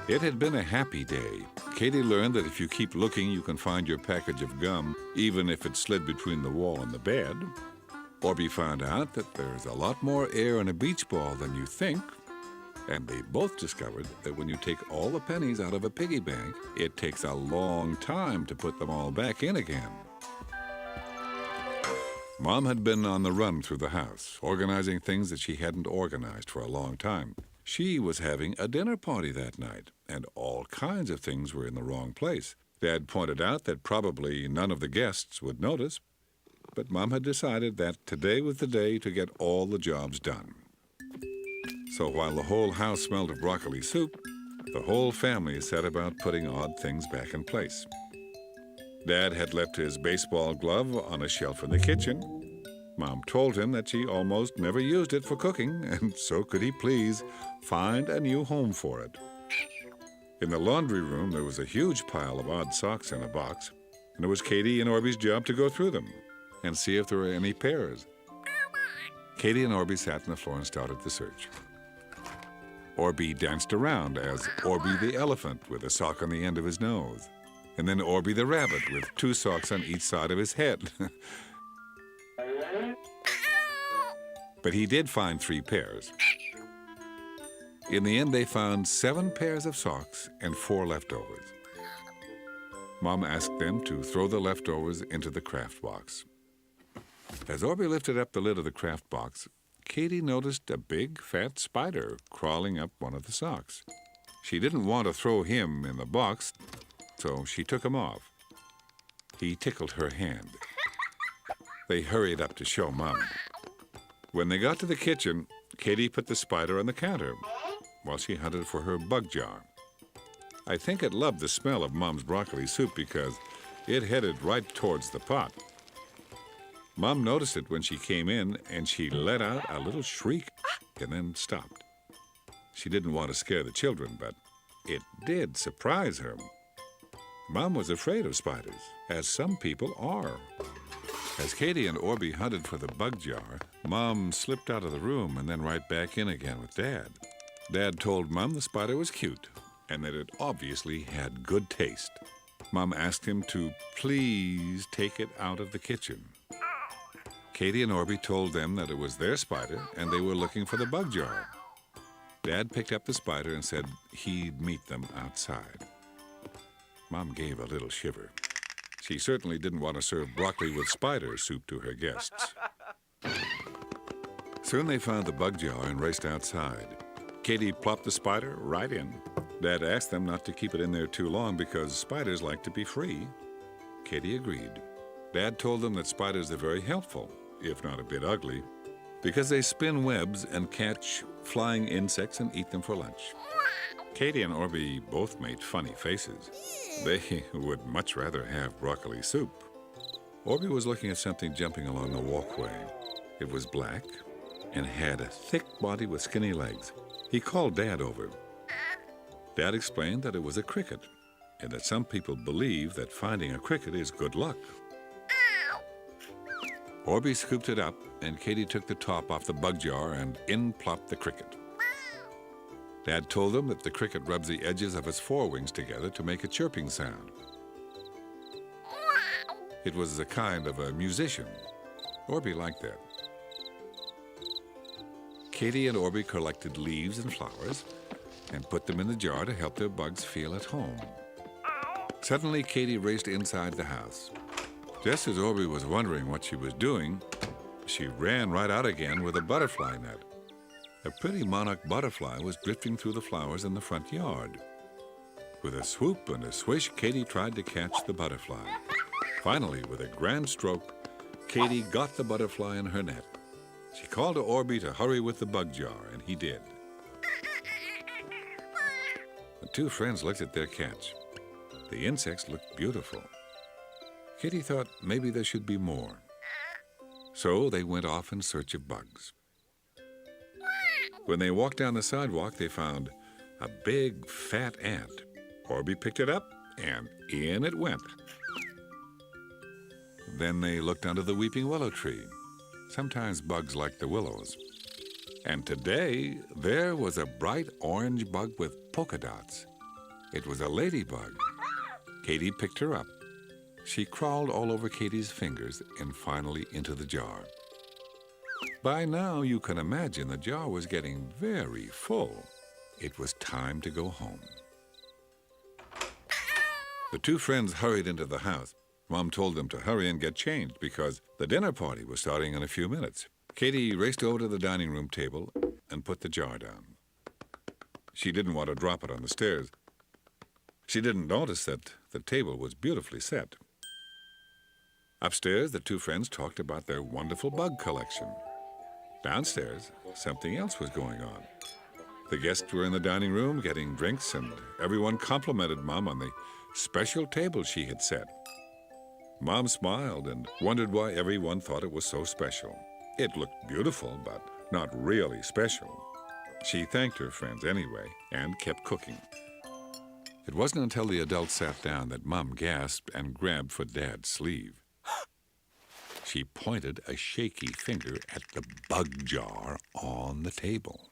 It had been a happy day. Katie learned that if you keep looking, you can find your package of gum, even if it slid between the wall and the bed. Orbie found out that there's a lot more air in a beach ball than you think. And they both discovered that when you take all the pennies out of a piggy bank, it takes a long time to put them all back in again. Mom had been on the run through the house, organizing things that she hadn't organized for a long time. She was having a dinner party that night, and all kinds of things were in the wrong place. Dad pointed out that probably none of the guests would notice, but Mom had decided that today was the day to get all the jobs done. So while the whole house smelled of broccoli soup, the whole family set about putting odd things back in place. Dad had left his baseball glove on a shelf in the kitchen. Mom told him that she almost never used it for cooking, and so could he please find a new home for it. In the laundry room, there was a huge pile of odd socks in a box, and it was Katie and Orbie's job to go through them and see if there were any pairs. Katie and Orbie sat on the floor and started the search. Orbie danced around as Orbie the elephant with a sock on the end of his nose, and then Orbie the rabbit with 2 socks on each side of his head. But he did find 3 pairs. In the end, they found 7 pairs of socks and 4 leftovers. Mom asked them to throw the leftovers into the craft box. As Orbie lifted up the lid of the craft box, Katie noticed a big, fat spider crawling up one of the socks. She didn't want to throw him in the box, so she took him off. He tickled her hand. They hurried up to show Mom. When they got to the kitchen, Katie put the spider on the counter while she hunted for her bug jar. I think it loved the smell of Mom's broccoli soup because it headed right towards the pot. Mom noticed it when she came in, and she let out a little shriek and then stopped. She didn't want to scare the children, but it did surprise her. Mom was afraid of spiders, as some people are. As Katie and Orbie hunted for the bug jar, Mom slipped out of the room and then right back in again with Dad. Dad told Mom the spider was cute and that it obviously had good taste. Mom asked him to please take it out of the kitchen. Katie and Orbie told them that it was their spider and they were looking for the bug jar. Dad picked up the spider and said he'd meet them outside. Mom gave a little shiver. She certainly didn't want to serve broccoli with spider soup to her guests. Soon they found the bug jar and raced outside. Katie plopped the spider right in. Dad asked them not to keep it in there too long because spiders like to be free. Katie agreed. Dad told them that spiders are very helpful, if not a bit ugly, because they spin webs and catch flying insects and eat them for lunch. Katie and Orbie both made funny faces. They would much rather have broccoli soup. Orbie was looking at something jumping along the walkway. It was black and had a thick body with skinny legs. He called Dad over. Dad explained that it was a cricket and that some people believe that finding a cricket is good luck. Orbie scooped it up, and Katie took the top off the bug jar, and in plopped the cricket. Dad told them that the cricket rubs the edges of its forewings together to make a chirping sound. It was a kind of a musician. Orbie liked that. Katie and Orbie collected leaves and flowers and put them in the jar to help their bugs feel at home. Suddenly, Katie raced inside the house. Just as Orbie was wondering what she was doing, she ran right out again with a butterfly net. A pretty monarch butterfly was drifting through the flowers in the front yard. With a swoop and a swish, Katie tried to catch the butterfly. Finally, with a grand stroke, Katie got the butterfly in her net. She called to Orbie to hurry with the bug jar, and he did. The 2 friends looked at their catch. The insects looked beautiful. Katie thought maybe there should be more. So they went off in search of bugs. When they walked down the sidewalk, they found a big, fat ant. Orbie picked it up, and in it went. Then they looked under the weeping willow tree. Sometimes bugs like the willows. And today, there was a bright orange bug with polka dots. It was a ladybug. Katie picked her up. She crawled all over Katie's fingers and finally into the jar. By now, you can imagine the jar was getting very full. It was time to go home. The two friends hurried into the house. Mom told them to hurry and get changed because the dinner party was starting in a few minutes. Katie raced over to the dining room table and put the jar down. She didn't want to drop it on the stairs. She didn't notice that the table was beautifully set. Upstairs, the two friends talked about their wonderful bug collection. Downstairs, something else was going on. The guests were in the dining room getting drinks, and everyone complimented Mom on the special table she had set. Mom smiled and wondered why everyone thought it was so special. It looked beautiful, but not really special. She thanked her friends anyway and kept cooking. It wasn't until the adults sat down that Mom gasped and grabbed for Dad's sleeve. She pointed a shaky finger at the bug jar on the table.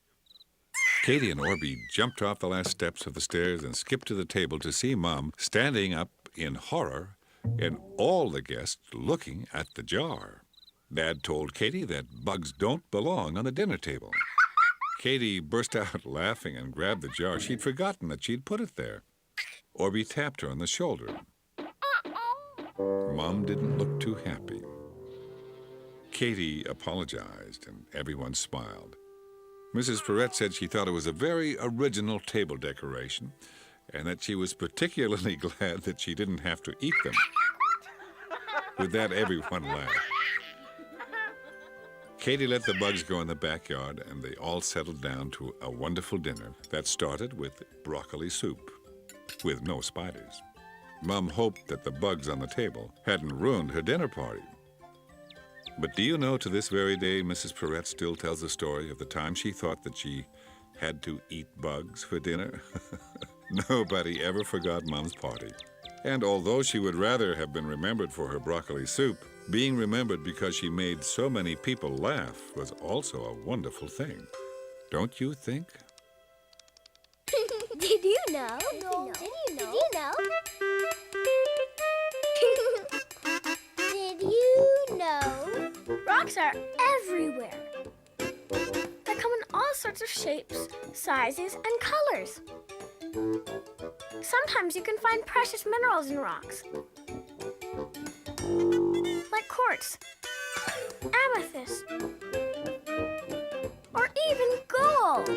Katie and Orbie jumped off the last steps of the stairs and skipped to the table to see Mom standing up in horror and all the guests looking at the jar. Dad told Katie that bugs don't belong on the dinner table. Katie burst out laughing and grabbed the jar. She'd forgotten that she'd put it there. Orbie tapped her on the shoulder. Mom didn't look too happy. Katie apologized, and everyone smiled. Mrs. Perrette said she thought it was a very original table decoration, and that she was particularly glad that she didn't have to eat them. With that, everyone laughed. Katie let the bugs go in the backyard, and they all settled down to a wonderful dinner that started with broccoli soup, with no spiders. Mom hoped that the bugs on the table hadn't ruined her dinner party. But do you know, to this very day, Mrs. Perrette still tells the story of the time she thought that she had to eat bugs for dinner? Nobody ever forgot Mom's party. And although she would rather have been remembered for her broccoli soup, being remembered because she made so many people laugh was also a wonderful thing. Don't you think? Did you know? No. Did you know? Did you know? Did you know? Rocks are everywhere. They come in all sorts of shapes, sizes, and colors. Sometimes you can find precious minerals in rocks, like quartz, amethyst, or even gold.